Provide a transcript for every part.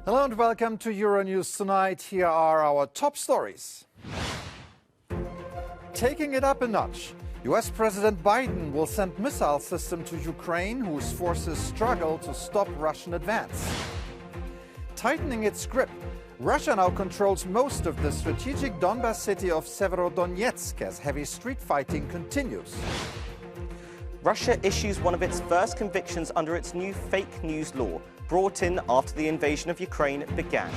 Hello and welcome to Euronews Tonight. Here are our top stories. Taking it up a notch. US President Biden will send missile system to Ukraine, whose forces struggle to stop Russian advance. Tightening its grip. Russia now controls most of the strategic Donbas city of Severodonetsk as heavy street fighting continues. Russia issues one of its first convictions under its new fake news law, brought in after the invasion of Ukraine began.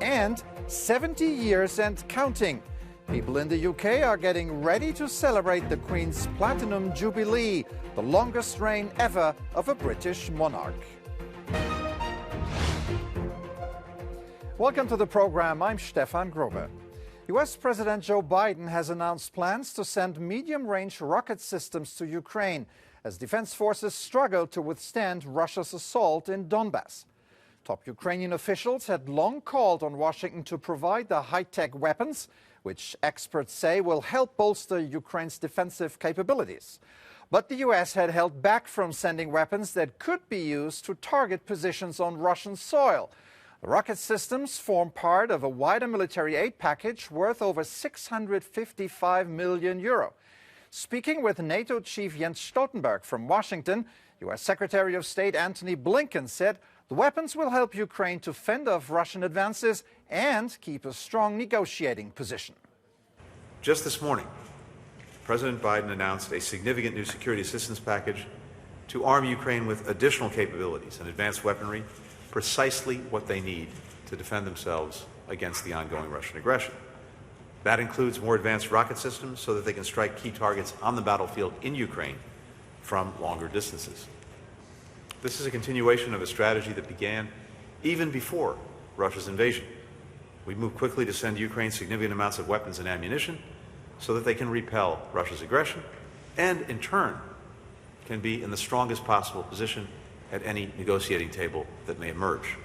And 70 years and counting. People in the UK are getting ready to celebrate the Queen's Platinum Jubilee, the longest reign ever of a British monarch. Welcome to the program. I'm Stefan Grobe. US President Joe Biden has announced plans to send medium-range rocket systems to Ukraine as defense forces struggle to withstand Russia's assault in Donbas. Top Ukrainian officials had long called on Washington to provide the high-tech weapons, which experts say will help bolster Ukraine's defensive capabilities. But the US had held back from sending weapons that could be used to target positions on Russian soil. The rocket systems form part of a wider military aid package worth over 655 million euro. Speaking with NATO Chief Jens Stoltenberg from Washington, US Secretary of State Antony Blinken said the weapons will help Ukraine to fend off Russian advances and keep a strong negotiating position. Just this morning, President Biden announced a significant new security assistance package to arm Ukraine with additional capabilities and advanced weaponry, precisely what they need to defend themselves against the ongoing Russian aggression. That includes more advanced rocket systems so that they can strike key targets on the battlefield in Ukraine from longer distances. This is a continuation of a strategy that began even before Russia's invasion. We moved quickly to send Ukraine significant amounts of weapons and ammunition so that they can repel Russia's aggression and, in turn, can be in the strongest possible position at any negotiating table that may emerge.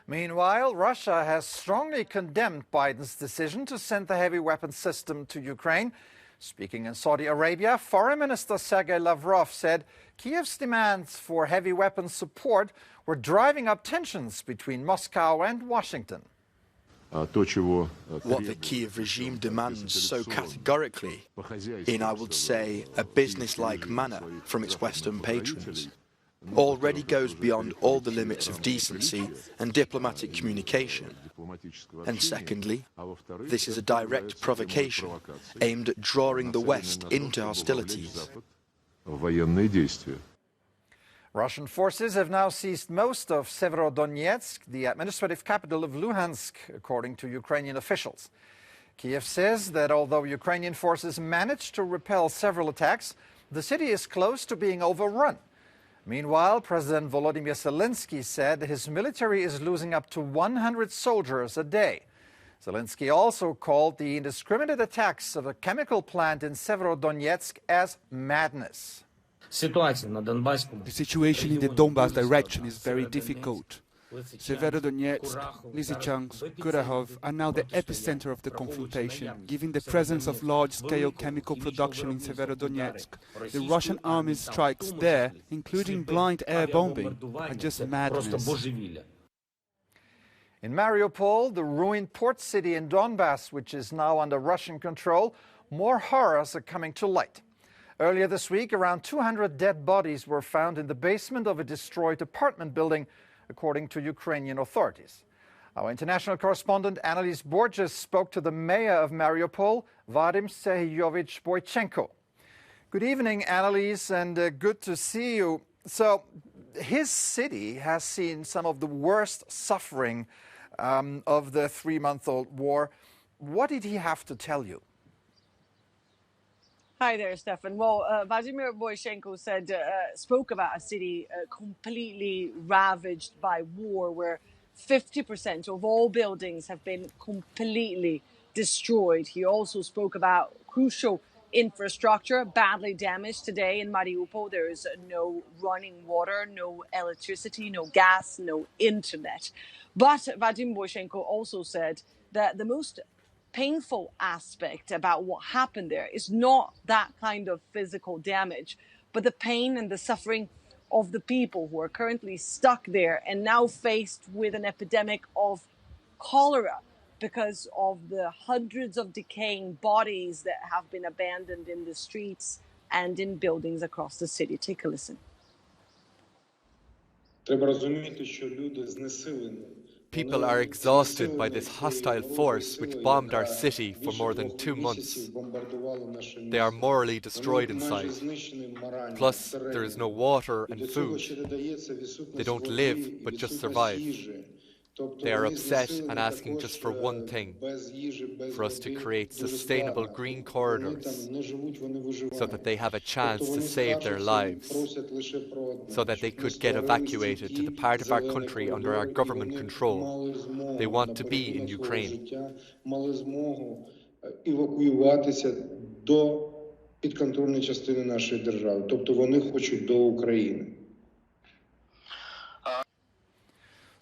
Meanwhile, Russia has strongly condemned Biden's decision to send the heavy weapons system to Ukraine. Speaking in Saudi Arabia, Foreign Minister Sergei Lavrov said Kiev's demands for heavy weapons support were driving up tensions between Moscow and Washington. What the Kiev regime demands so categorically, in, I would say, a business-like manner from its Western patrons, already goes beyond all the limits of decency and diplomatic communication. And secondly, this is a direct provocation aimed at drawing the West into hostilities. Russian forces have now seized most of Severodonetsk, the administrative capital of Luhansk, according to Ukrainian officials. Kiev says that although Ukrainian forces managed to repel several attacks, the city is close to being overrun. Meanwhile, President Volodymyr Zelensky said his military is losing up to 100 soldiers a day. Zelensky also called the indiscriminate attacks of a chemical plant in Severodonetsk as madness. The situation in the Donbas direction is very difficult. Severodonetsk, Lysychansk, Kurahov are now the epicenter of the confrontation, given the presence of large-scale chemical production in Severodonetsk. The Russian army's strikes there, including blind air bombing, are just madness. In Mariupol, the ruined port city in Donbas, which is now under Russian control, more horrors are coming to light. Earlier this week, around 200 dead bodies were found in the basement of a destroyed apartment building, according to Ukrainian authorities. Our international correspondent Annalise Borges spoke to the mayor of Mariupol, Vadim Serhiyovich Boychenko. Good evening, Annalise, and good to see you. So, his city has seen some of the worst suffering of the three-month-old war. What did he have to tell you? Hi there, Stefan. Well, Vladimir Boychenko spoke about a city completely ravaged by war, where 50% of all buildings have been completely destroyed. He also spoke about crucial infrastructure badly damaged today in Mariupo. There is no running water, no electricity, no gas, no internet. But Vadim Boychenko also said that the most painful aspect about what happened there is not that kind of physical damage, but the pain and the suffering of the people who are currently stuck there and now faced with an epidemic of cholera because of the hundreds of decaying bodies that have been abandoned in the streets and in buildings across the city. Take a listen. People are exhausted by this hostile force which bombed our city for more than 2 months. They are morally destroyed inside. Plus, there is no water and food. They don't live, but just survive. They are upset and asking just for one thing, for us to create sustainable green corridors so that they have a chance to save their lives, so that they could get evacuated to the part of our country under our government control. They want to be in Ukraine.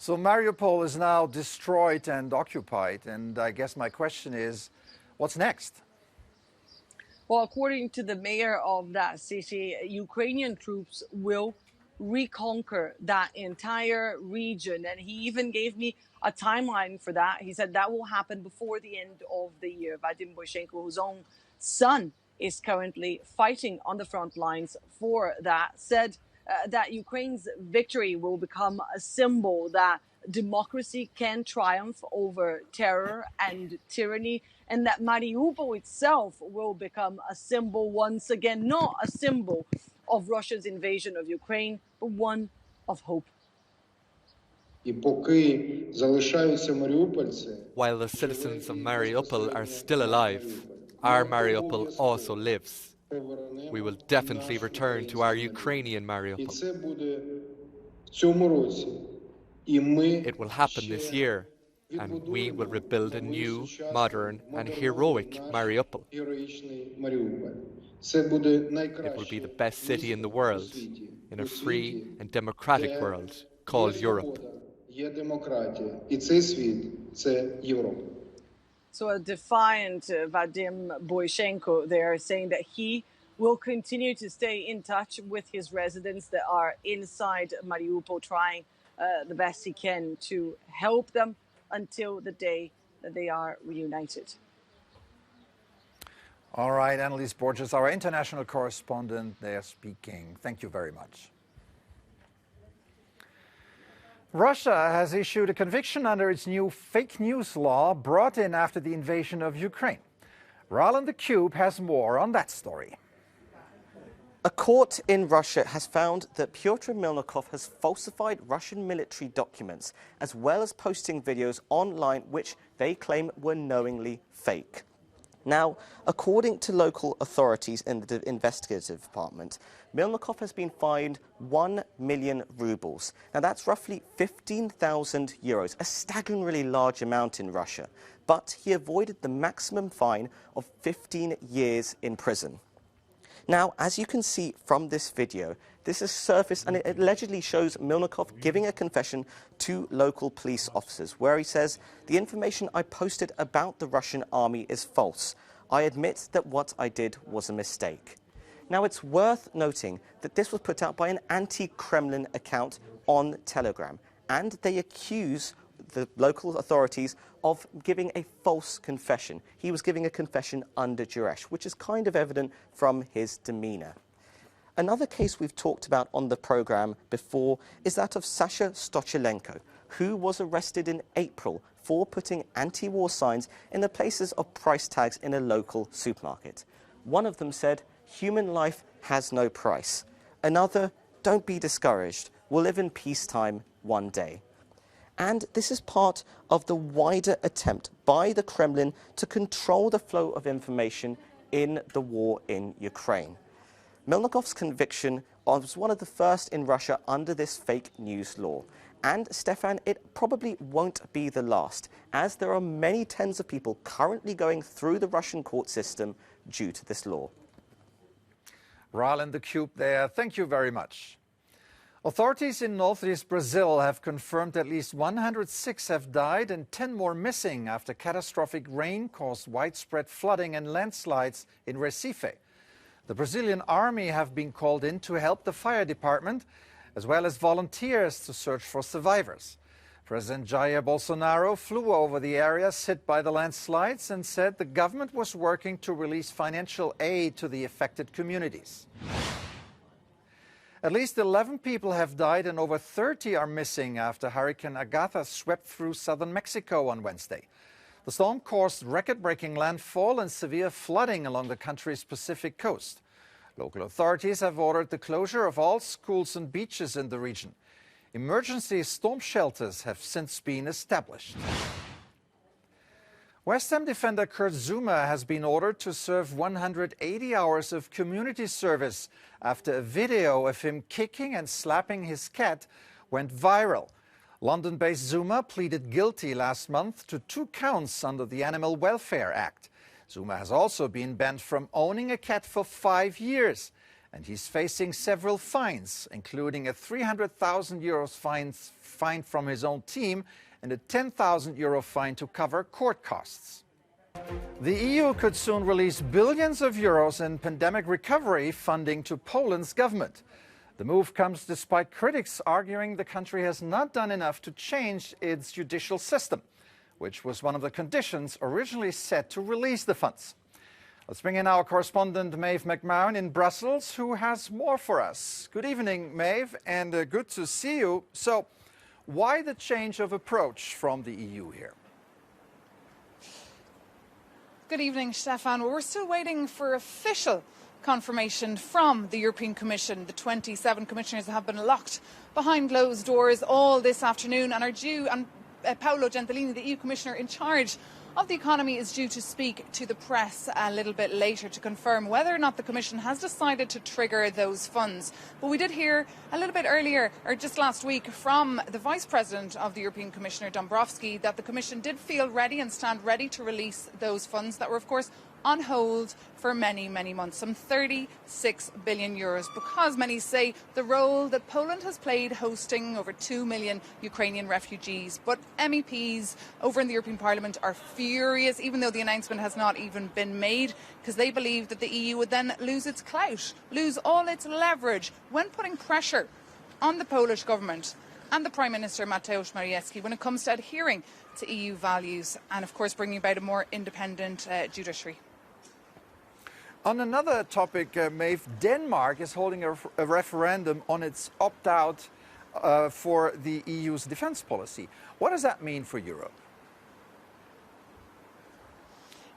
So Mariupol is now destroyed and occupied, and I guess my question is, what's next? Well, according to the mayor of that city, Ukrainian troops will reconquer that entire region. And he even gave me a timeline for that. He said that will happen before the end of the year. Vadim Boychenko, whose own son is currently fighting on the front lines for that, said that Ukraine's victory will become a symbol that democracy can triumph over terror and tyranny, and that Mariupo itself will become a symbol once again, not a symbol of Russia's invasion of Ukraine, but one of hope. While the citizens of Mariupol are still alive, our Mariupol also lives. We will definitely return to our Ukrainian Mariupol. It will happen this year, and we will rebuild a new, modern and heroic Mariupol. It will be the best city in the world, in a free and democratic world called Europe. So a defiant Vadim Boychenko there, saying that he will continue to stay in touch with his residents that are inside Mariupol, trying the best he can to help them until the day that they are reunited. All right, Annalise Borges, our international correspondent, there speaking. Thank you very much. Russia has issued a conviction under its new fake news law brought in after the invasion of Ukraine. Roland the Cube has more on that story. A court in Russia has found that Pyotr Milnikov has falsified Russian military documents, as well as posting videos online which they claim were knowingly fake. Now, according to local authorities in the investigative department, Milnikov has been fined 1 million rubles. Now, that's roughly 15,000 euros, a staggeringly large amount in Russia. But he avoided the maximum fine of 15 years in prison. Now, as you can see from this video, this has surfaced and it allegedly shows Milnikov giving a confession to local police officers where he says, "The information I posted about the Russian army is false. I admit that what I did was a mistake." Now, it's worth noting that this was put out by an anti-Kremlin account on Telegram, and they accuse the local authorities of giving a false confession. He was giving a confession under duress, which is kind of evident from his demeanour. Another case we've talked about on the programme before is that of Sasha Stochilenko, who was arrested in April for putting anti-war signs in the places of price tags in a local supermarket. One of them said, "Human life has no price." Another, "Don't be discouraged. We'll live in peacetime one day." And this is part of the wider attempt by the Kremlin to control the flow of information in the war in Ukraine. Milnikov's conviction was one of the first in Russia under this fake news law. And, Stefan, it probably won't be the last, as there are many tens of people currently going through the Russian court system due to this law. Roland the Cube there. Thank you very much. Authorities in northeast Brazil have confirmed at least 106 have died and 10 more missing after catastrophic rain caused widespread flooding and landslides in Recife. The Brazilian army have been called in to help the fire department, as well as volunteers to search for survivors. President Jair Bolsonaro flew over the areas hit by the landslides and said the government was working to release financial aid to the affected communities. At least 11 people have died and over 30 are missing after Hurricane Agatha swept through southern Mexico on Wednesday. The storm caused record-breaking landfall and severe flooding along the country's Pacific coast. Local authorities have ordered the closure of all schools and beaches in the region. Emergency storm shelters have since been established. West Ham defender Kurt Zouma has been ordered to serve 180 hours of community service after a video of him kicking and slapping his cat went viral. London-based Zouma pleaded guilty last month to 2 counts under the Animal Welfare Act. Zouma has also been banned from owning a cat for 5 years, and he's facing several fines, including a €300,000 fine from his own team and a €10,000 fine to cover court costs. The EU could soon release billions of euros in pandemic recovery funding to Poland's government. The move comes despite critics arguing the country has not done enough to change its judicial system, which was one of the conditions originally set to release the funds. Let's bring in our correspondent Maeve McMahon in Brussels, who has more for us. Good evening, Maeve, and good to see you. So, why the change of approach from the EU here? Good evening, Stefan. Well, we're still waiting for official confirmation from the European Commission. The 27 commissioners have been locked behind closed doors all this afternoon and are due, and Paolo Gentiloni, the EU Commissioner in charge of the economy, is due to speak to the press a little bit later to confirm whether or not the Commission has decided to trigger those funds. But we did hear a little bit earlier, or just last week, from the Vice President of the European Commissioner, Dombrovskis, that the Commission did feel ready and stand ready to release those funds that were, of course, on hold for many, many months, some 36 billion euros, because many say the role that Poland has played hosting over 2 million Ukrainian refugees. But MEPs over in the European Parliament are furious, even though the announcement has not even been made, because they believe that the EU would then lose its clout, lose all its leverage when putting pressure on the Polish government and the Prime Minister Mateusz Morawiecki when it comes to adhering to EU values and, of course, bringing about a more independent judiciary. On another topic, Maeve, Denmark is holding a referendum on its opt-out for the EU's defence policy. What does that mean for Europe?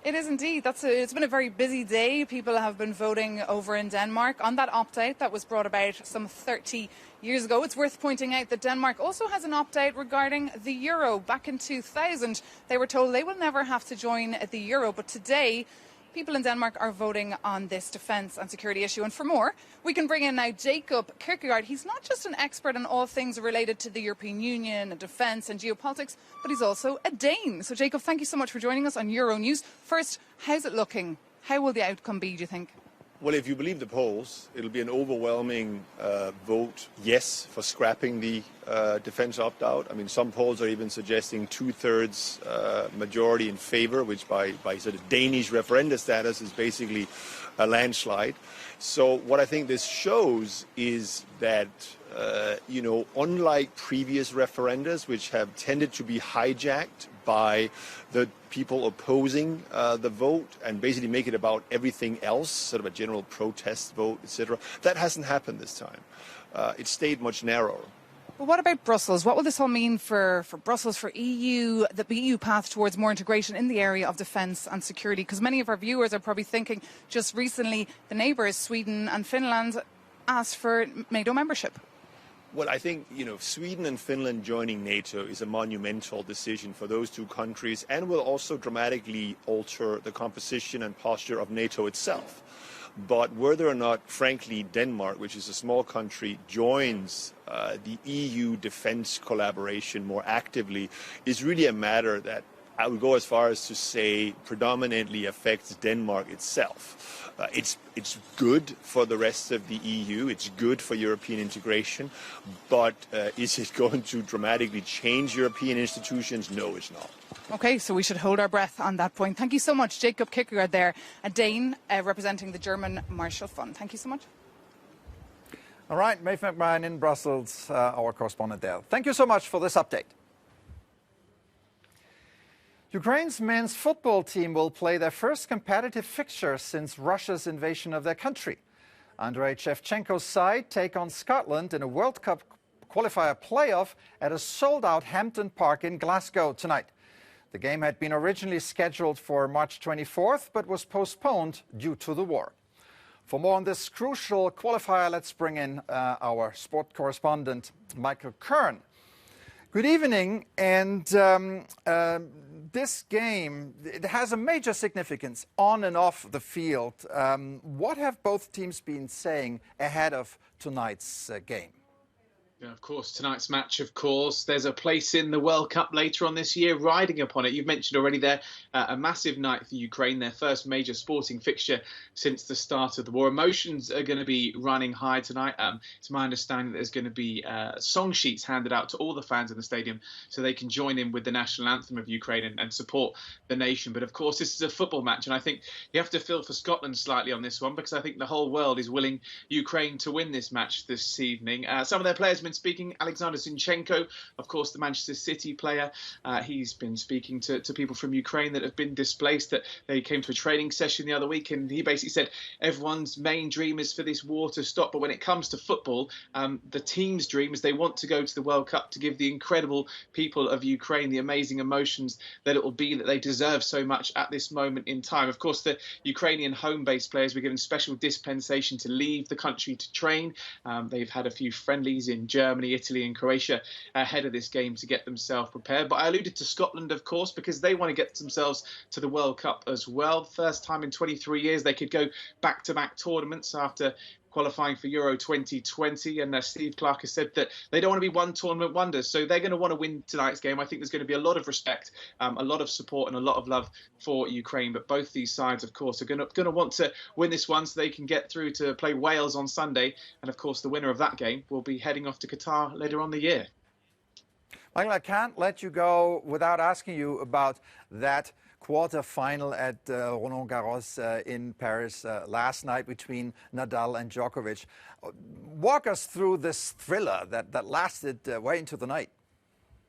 It is indeed. It's been a very busy day. People have been voting over in Denmark on that opt-out that was brought about some 30 years ago. It's worth pointing out that Denmark also has an opt-out regarding the euro. Back in 2000, they were told they will never have to join the euro. But today, people in Denmark are voting on this defence and security issue. And for more, we can bring in now Jacob Kierkegaard. He's not just an expert on all things related to the European Union and defence and geopolitics, but he's also a Dane. So, Jacob, thank you so much for joining us on Euronews. First, how's it looking? How will the outcome be, do you think? Well, if you believe the polls, it'll be an overwhelming vote yes for scrapping the defence opt-out. I mean, some polls are even suggesting 2/3 majority in favour, which by sort of Danish referenda status is basically a landslide. So what I think this shows is that, unlike previous referendums, which have tended to be hijacked by the people opposing the vote and basically make it about everything else, sort of a general protest vote, etc., that hasn't happened this time. It stayed much narrower. But what about Brussels? What will this all mean for Brussels, for EU, the EU path towards more integration in the area of defence and security? Because many of our viewers are probably thinking just recently the neighbours, Sweden and Finland, asked for NATO membership. Well, I think, Sweden and Finland joining NATO is a monumental decision for those two countries and will also dramatically alter the composition and posture of NATO itself. But whether or not, frankly, Denmark, which is a small country, joins the EU defence collaboration more actively is really a matter that I would go as far as to say predominantly affects Denmark itself. It's good for the rest of the EU, it's good for European integration, but is it going to dramatically change European institutions? No, it's not. OK, so we should hold our breath on that point. Thank you so much, Jacob Kierkegaard there, a Dane representing the German Marshall Fund. Thank you so much. All right, Maeve McMahon in Brussels, our correspondent there. Thank you so much for this update. Ukraine's men's football team will play their first competitive fixture since Russia's invasion of their country. Andrei Shevchenko's side take on Scotland in a World Cup qualifier playoff at a sold-out Hampden Park in Glasgow tonight. The game had been originally scheduled for March 24th, but was postponed due to the war. For more on this crucial qualifier, let's bring in our sport correspondent, Michael Kern. Good evening, and this game, it has a major significance on and off the field. What have both teams been saying ahead of tonight's game? Yeah, of course, tonight's match, of course. There's a place in the World Cup later on this year riding upon it. You've mentioned already there a massive night for Ukraine, their first major sporting fixture since the start of the war. Emotions are going to be running high tonight. It's my understanding that there's going to be song sheets handed out to all the fans in the stadium so they can join in with the national anthem of Ukraine and support the nation. But of course, this is a football match, and I think you have to feel for Scotland slightly on this one, because I think the whole world is willing Ukraine to win this match this evening. Some of their players have been speaking. Alexander Zinchenko, of course, the Manchester City player, he's been speaking to people from Ukraine that have been displaced, that they came to a training session the other week, and he basically said everyone's main dream is for this war to stop, but when it comes to football, the team's dream is they want to go to the World Cup to give the incredible people of Ukraine the amazing emotions that it will be, that they deserve so much at this moment in time. Of course, the Ukrainian home-based players were given special dispensation to leave the country to train. They've had a few friendlies in Germany, Italy and Croatia ahead of this game to get themselves prepared. But I alluded to Scotland, of course, because they want to get themselves to the World Cup as well. First time in 23 years they could go back-to-back tournaments after qualifying for Euro 2020, and Steve Clarke has said that they don't want to be one tournament wonders, so they're going to want to win tonight's game. I think there's going to be a lot of respect, a lot of support and a lot of love for Ukraine, but both these sides, of course, are going to want to win this one so they can get through to play Wales on Sunday, and of course the winner of that game will be heading off to Qatar later on the year. Michael, I can't let you go without asking you about that quarter-final at Roland Garros in Paris last night between Nadal and Djokovic. Walk us through this thriller that lasted way into the night.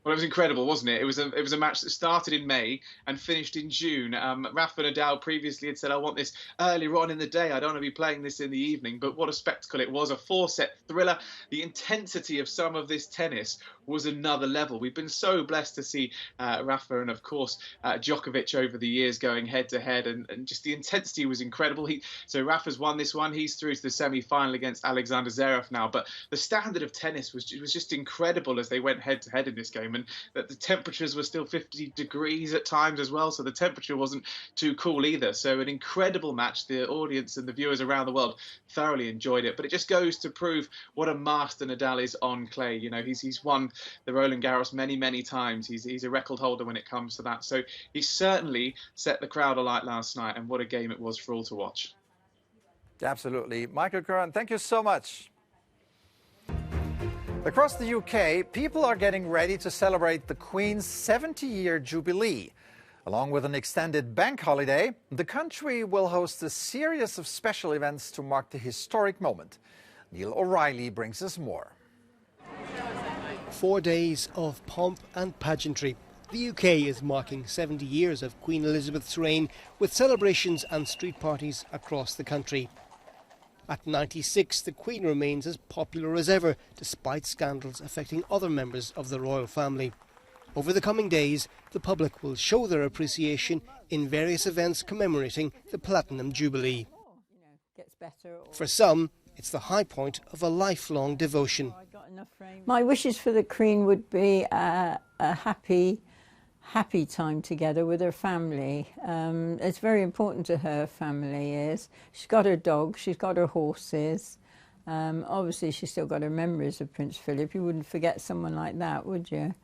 Well, it was incredible, wasn't it? It was a match that started in May and finished in June. Rafa Nadal previously had said, I want this earlier on in the day. I don't want to be playing this in the evening. But what a spectacle it was, a four-set thriller. The intensity of some of this tennis was another level. We've been so blessed to see Rafa and, of course, Djokovic over the years going head-to-head. And just the intensity was incredible. So Rafa's won this one. He's through to the semi-final against Alexander Zverev now. But the standard of tennis was just incredible as they went head-to-head in this game. And that the temperatures were still 50 degrees at times as well, so the temperature wasn't too cool either. So an incredible match. The audience and the viewers around the world thoroughly enjoyed it, but it just goes to prove what a master Nadal is on clay. You know, he's won the Roland Garros many times. He's a record holder when it comes to that, so he certainly set the crowd alight last night, and what a game it was for all to watch. Absolutely. Michael Curran, thank you so much. Across the UK, people are getting ready to celebrate the Queen's 70-year jubilee. Along with an extended bank holiday, the country will host a series of special events to mark the historic moment. Neil O'Reilly brings us more. 4 days of pomp and pageantry. The UK is marking 70 years of Queen Elizabeth's reign with celebrations and street parties across the country. At 96, the Queen remains as popular as ever, despite scandals affecting other members of the royal family. Over the coming days, the public will show their appreciation in various events commemorating the Platinum Jubilee. For some, it's the high point of a lifelong devotion. My wishes for the Queen would be a happy time together with her family. It's very important to her, family is. She's got her dogs, she's got her horses. Obviously she's still got her memories of Prince Philip. You wouldn't forget someone like that, would you?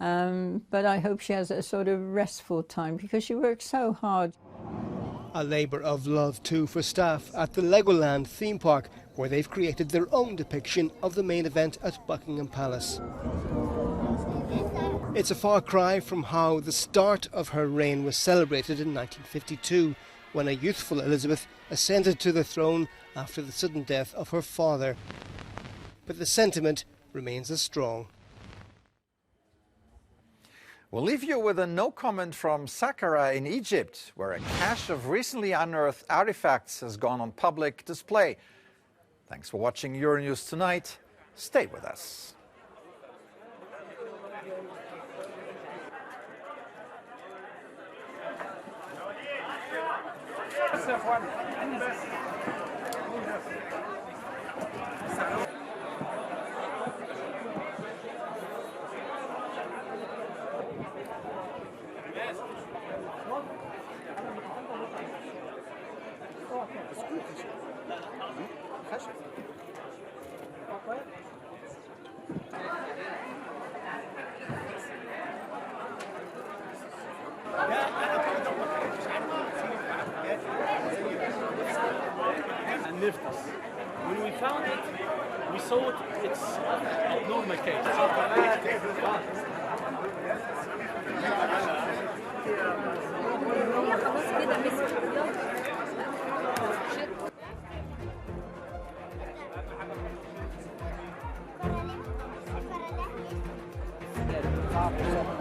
But I hope she has a sort of restful time because she works so hard. A labour of love too for staff at the Legoland theme park, where they've created their own depiction of the main event at Buckingham Palace. It's a far cry from how the start of her reign was celebrated in 1952, when a youthful Elizabeth ascended to the throne after the sudden death of her father. but the sentiment remains as strong. We'll leave you with a no comment from Saqqara in Egypt, where a cache of recently unearthed artifacts has gone on public display. Thanks for watching Euronews Tonight. Stay with us. And lift us. When we found it, we saw it's a normal case. Top